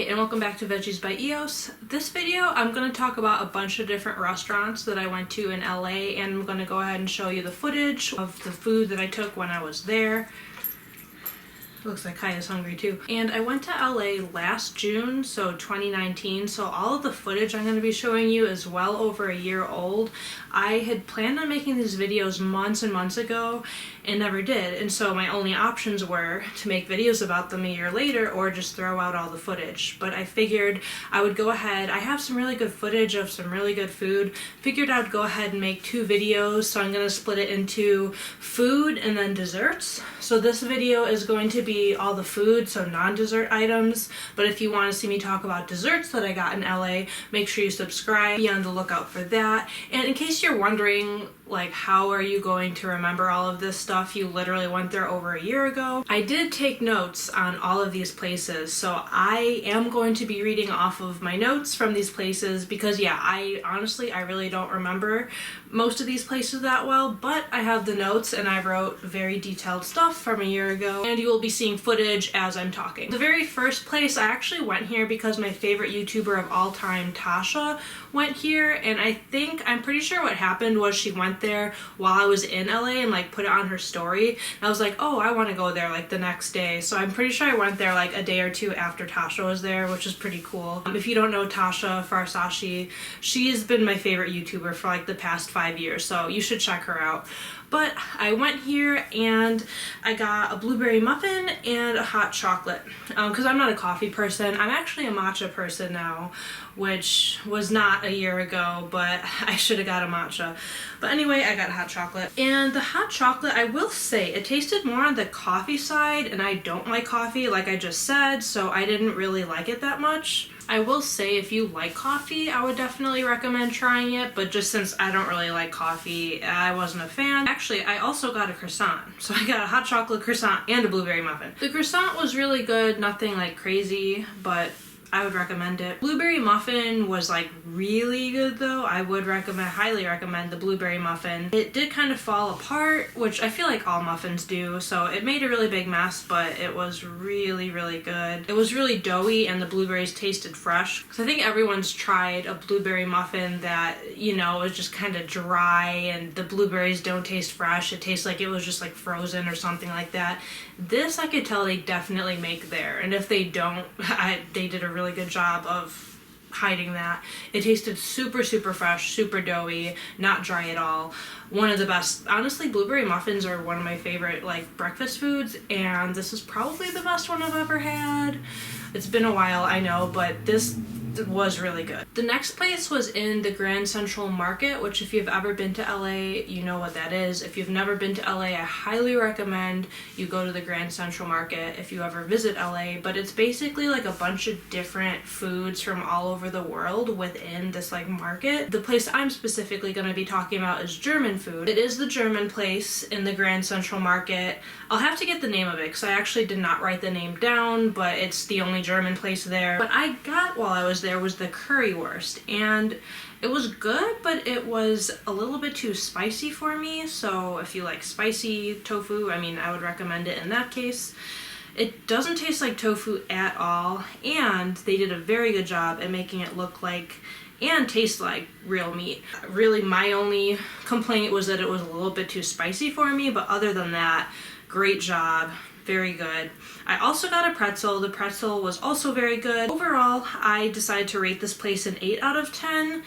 And welcome back to Veggies by EOS. This video I'm going to talk about a bunch of different restaurants that I went to in LA, and I'm going to go ahead and show you the footage of the food that I took when I was there. Looks like Kaya's hungry too. And I went to LA last June, so 2019, so all of the footage I'm going to be showing you is well over a year old. I had planned on making these videos months and months ago and never did, and so my only options were to make videos about them a year later or just throw out all the footage. But I figured I would go ahead, I have some really good footage of some really good food, figured I'd go ahead and make two videos, so I'm going to split it into food and then desserts. So this video is going to be all the food, so non-dessert items, but if you want to see me talk about desserts that I got in LA, make sure you subscribe, be on the lookout for that. And in case you're wondering, like, how are you going to remember all of this stuff? You literally went there over a year ago. I did take notes on all of these places, so I am going to be reading off of my notes from these places because yeah, I really don't remember most of these places that well, but I have the notes and I wrote very detailed stuff from a year ago, and you will be seeing footage as I'm talking. The very first place, I actually went here because my favorite YouTuber of all time, Tasha, went here, and I'm pretty sure what happened was she went there while I was in LA and like put it on her story, and I was like, oh, I want to go there like the next day, so I'm pretty sure I went there like a day or two after Tasha was there, which is pretty cool. If you don't know Tasha Farsashi, she's been my favorite YouTuber for like the past 5 years, so you should check her out. But I went here and I got a blueberry muffin and a hot chocolate because I'm not a coffee person. I'm actually a matcha person now, which was not a year ago, but I should have got a matcha. But anyway, I got a hot chocolate. And the hot chocolate, I will say, it tasted more on the coffee side, and I don't like coffee like I just said, so I didn't really like it that much. I will say if you like coffee, I would definitely recommend trying it, but just since I don't really like coffee, I wasn't a fan. Actually, I also got a croissant. So I got a hot chocolate croissant and a blueberry muffin. The croissant was really good, nothing like crazy, but I would recommend it. Blueberry muffin was like really good though. I would highly recommend the blueberry muffin. It did kind of fall apart, which I feel like all muffins do, so it made a really big mess, but it was really, really good. It was really doughy and the blueberries tasted fresh. Because I think everyone's tried a blueberry muffin that, you know, is just kind of dry and the blueberries don't taste fresh. It tastes like it was just like frozen or something like that. This I could tell they definitely make there, and if they don't, they did a really good job of hiding that. It tasted super, super fresh, super doughy, not dry at all. One of the best. Honestly, blueberry muffins are one of my favorite like breakfast foods, and this is probably the best one I've ever had. It's been a while, I know, but this was really good. The next place was in the Grand Central Market, which if you've ever been to LA, you know what that is. If you've never been to LA, I highly recommend you go to the Grand Central Market if you ever visit LA, but it's basically like a bunch of different foods from all over the world within this like market. The place I'm specifically going to be talking about is German food. It is the German place in the Grand Central Market. I'll have to get the name of it because I actually did not write the name down, but it's the only German place there. But I got while I was there was the currywurst, and it was good, but it was a little bit too spicy for me, so if you like spicy tofu, I mean, I would recommend it in that case. It doesn't taste like tofu at all, and they did a very good job at making it look like and taste like real meat. Really, my only complaint was that it was a little bit too spicy for me, but other than that, great job. Very good. I also got a pretzel. The pretzel was also very good. Overall, I decided to rate this place an 8 out of 10.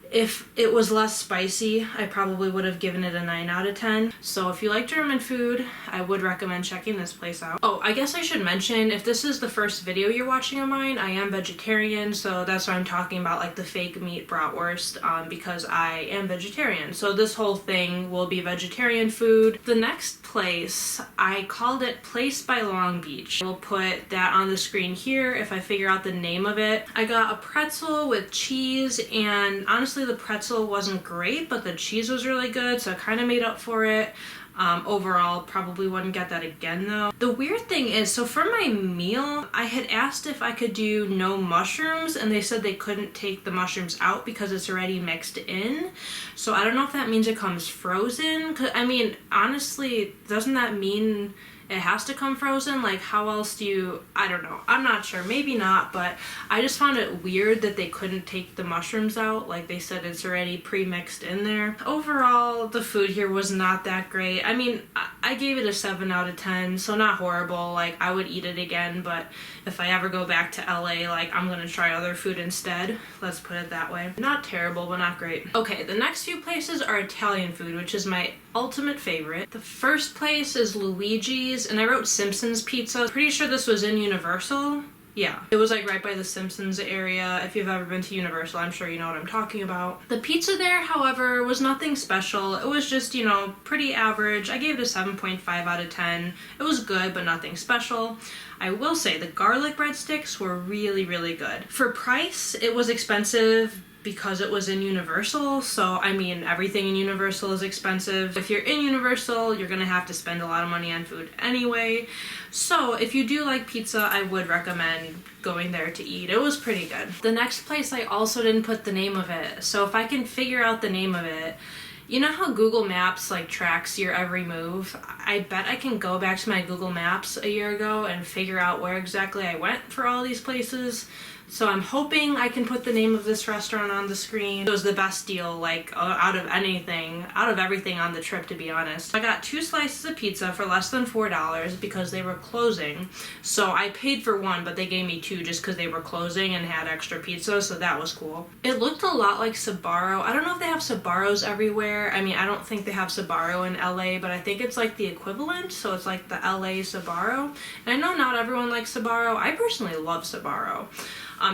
If it was less spicy, I probably would have given it a 9 out of 10. So if you like German food, I would recommend checking this place out. Oh, I guess I should mention, if this is the first video you're watching of mine, I am vegetarian, so that's why I'm talking about like the fake meat bratwurst, because I am vegetarian. So this whole thing will be vegetarian food. The next place, I called it Place by Long Beach. We'll put that on the screen here if I figure out the name of it. I got a pretzel with cheese, and honestly, the pretzel wasn't great, but the cheese was really good, so I kind of made up for it. Overall, probably wouldn't get that again though. The weird thing is, so for my meal, I had asked if I could do no mushrooms, and they said they couldn't take the mushrooms out because it's already mixed in. So I don't know if that means it comes frozen. I mean, honestly, doesn't that mean it has to come frozen. Like, how else do you, I don't know. I'm not sure. Maybe not, but I just found it weird that they couldn't take the mushrooms out. Like, they said it's already pre-mixed in there. Overall, the food here was not that great. I mean, I gave it a 7 out of 10, so not horrible. Like, I would eat it again, but if I ever go back to LA, like, I'm gonna try other food instead. Let's put it that way. Not terrible, but not great. Okay, the next few places are Italian food, which is my ultimate favorite. The first place is Luigi's, and I wrote Simpsons Pizza. Pretty sure this was in Universal. Yeah, it was like right by the Simpsons area. If you've ever been to Universal, I'm sure you know what I'm talking about. The pizza there, however, was nothing special. It was just, you know, pretty average. I gave it a 7.5 out of 10. It was good, but nothing special. I will say the garlic breadsticks were really, really good. For price, it was expensive because it was in Universal, so I mean, everything in Universal is expensive. If you're in Universal, you're gonna have to spend a lot of money on food anyway. So if you do like pizza, I would recommend going there to eat. It was pretty good. The next place, I also didn't put the name of it, so if I can figure out the name of it, you know how Google Maps like tracks your every move? I bet I can go back to my Google Maps a year ago and figure out where exactly I went for all these places. So I'm hoping I can put the name of this restaurant on the screen. It was the best deal, like, out of everything on the trip, to be honest. I got 2 slices of pizza for less than $4 because they were closing. So I paid for 1, but they gave me 2 just because they were closing and had extra pizza, so that was cool. It looked a lot like Sbarro. I don't know if they have Sbarros everywhere. I mean, I don't think they have Sbarro in LA, but I think it's like the equivalent, so it's like the LA Sbarro. And I know not everyone likes Sbarro. I personally love Sbarro.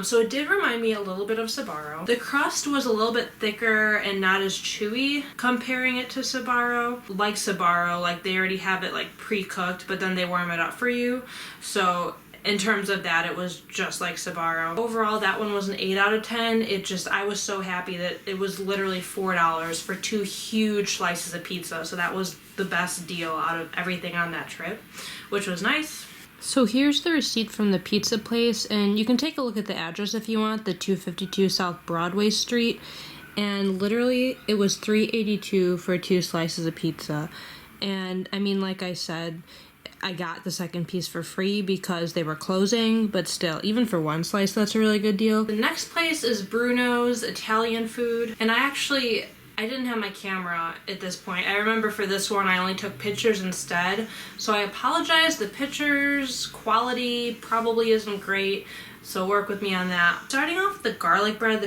So it did remind me a little bit of Sbarro. The crust was a little bit thicker and not as chewy comparing it to Sbarro. Like Sbarro, like they already have it like pre-cooked, but then they warm it up for you. So in terms of that, it was just like Sbarro. Overall, that one was an 8 out of 10. I was so happy that it was literally $4 for 2 huge slices of pizza. So that was the best deal out of everything on that trip, which was nice. So here's the receipt from the pizza place, and you can take a look at the address if you want, the 252 South Broadway Street, and literally it was $3.82 for 2 slices of pizza. And I mean, like I said, I got the second piece for free because they were closing, but still, even for 1 slice, that's a really good deal. The next place is Bruno's Italian food, and I didn't have my camera at this point. I remember for this one, I only took pictures instead. So I apologize. The pictures quality probably isn't great. So work with me on that. Starting off the garlic bread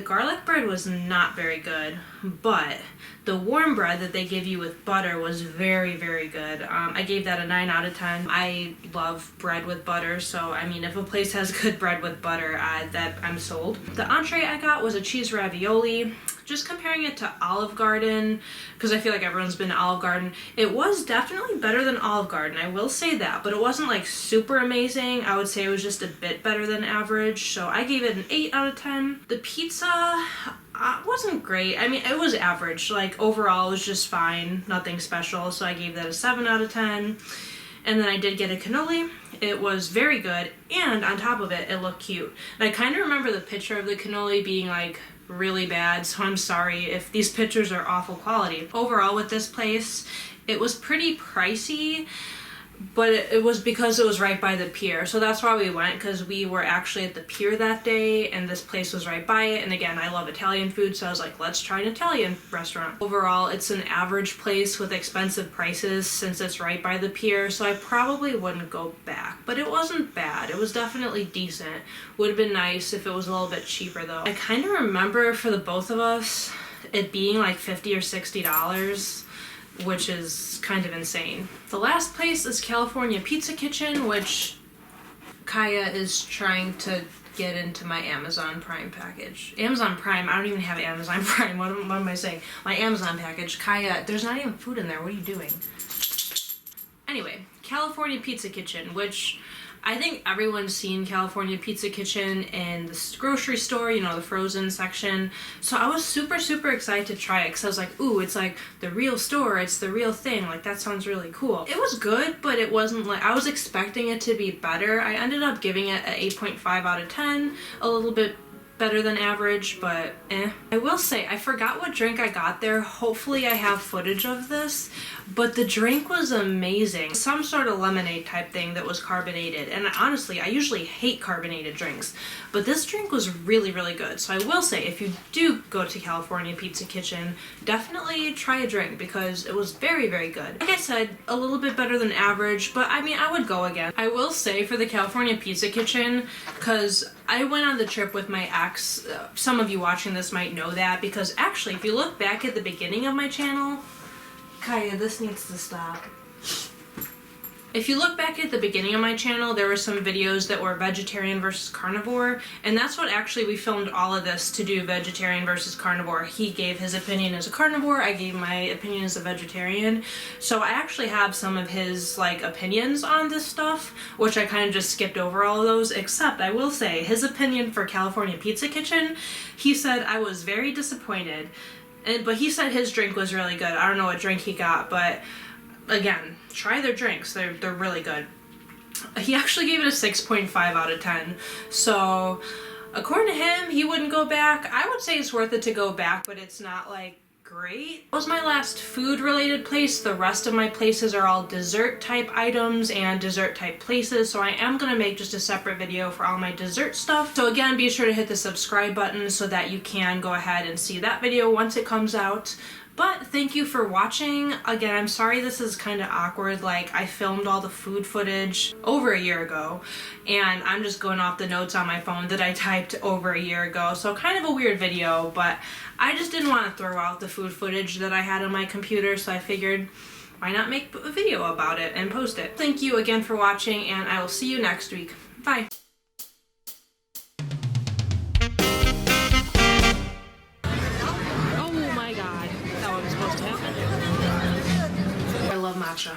was not very good, but the warm bread that they give you with butter was very, very good. I gave that a 9 out of 10. I love bread with butter, so I mean, if a place has good bread with butter, I'm sold. The entree I got was a cheese ravioli. Just comparing it to Olive Garden, because I feel like everyone's been to Olive Garden, it was definitely better than Olive Garden, I will say that, but it wasn't like super amazing. I would say it was just a bit better than average, so I gave it an 8 out of 10. The pizza wasn't great. I mean, it was average. Like, overall, it was just fine, nothing special, so I gave that a 7 out of 10. And then I did get a cannoli. It was very good, and on top of it, it looked cute. And I kind of remember the picture of the cannoli being like really bad, so I'm sorry if these pictures are awful quality. Overall with this place, it was pretty pricey, but it was because it was right by the pier, so that's why we went, because we were actually at the pier that day and this place was right by it. And again, I love Italian food, so I was like, let's try an Italian restaurant. Overall, it's an average place with expensive prices since it's right by the pier, so I probably wouldn't go back, but it wasn't bad. It was definitely decent. Would have been nice if it was a little bit cheaper though. I kind of remember for the both of us it being like $50 or $60, which is kind of insane. The last place is California Pizza Kitchen, which Kaya is trying to get into my Amazon Prime package. Amazon Prime? I don't even have Amazon Prime. What am I saying? My Amazon package. Kaya, there's not even food in there. What are you doing? Anyway, California Pizza Kitchen, which I think everyone's seen California Pizza Kitchen in the grocery store, you know, the frozen section. So I was super, super excited to try it because I was like, ooh, it's like the real store, it's the real thing. Like, that sounds really cool. It was good, but it wasn't like, I was expecting it to be better. I ended up giving it an 8.5 out of 10, a little bit better than average, but I will say, I forgot what drink I got there. Hopefully I have footage of this, but the drink was amazing. Some sort of lemonade type thing that was carbonated, and honestly, I usually hate carbonated drinks, but this drink was really, really good. So I will say, if you do go to California Pizza Kitchen, definitely try a drink because it was very, very good. Like I said, a little bit better than average, but I mean, I would go again. I will say for the California Pizza Kitchen, because I went on the trip with my ex. Some of you watching this might know that, because actually, if you look back at the beginning of my channel, Kaya, this needs to stop. If you look back at the beginning of my channel, there were some videos that were vegetarian versus carnivore, and that's what actually we filmed all of this to do, vegetarian versus carnivore. He gave his opinion as a carnivore, I gave my opinion as a vegetarian. So I actually have some of his opinions on this stuff, which I kind of just skipped over all of those, except I will say his opinion for California Pizza Kitchen, he said I was very disappointed, but he said his drink was really good. I don't know what drink he got, but again, try their drinks. They're really good. He actually gave it a 6.5 out of 10. So according to him, he wouldn't go back. I would say it's worth it to go back, but it's not great. That was my last food related place. The rest of my places are all dessert type items and dessert type places, so I am gonna make just a separate video for all my dessert stuff. So again, be sure to hit the subscribe button so that you can go ahead and see that video once it comes out. But thank you for watching. Again, I'm sorry this is kind of awkward. I filmed all the food footage over a year ago, and I'm just going off the notes on my phone that I typed over a year ago. So kind of a weird video, but I just didn't want to throw out the food footage that I had on my computer, so I figured why not make a video about it and post it. Thank you again for watching, and I will see you next week. Bye. I love matcha.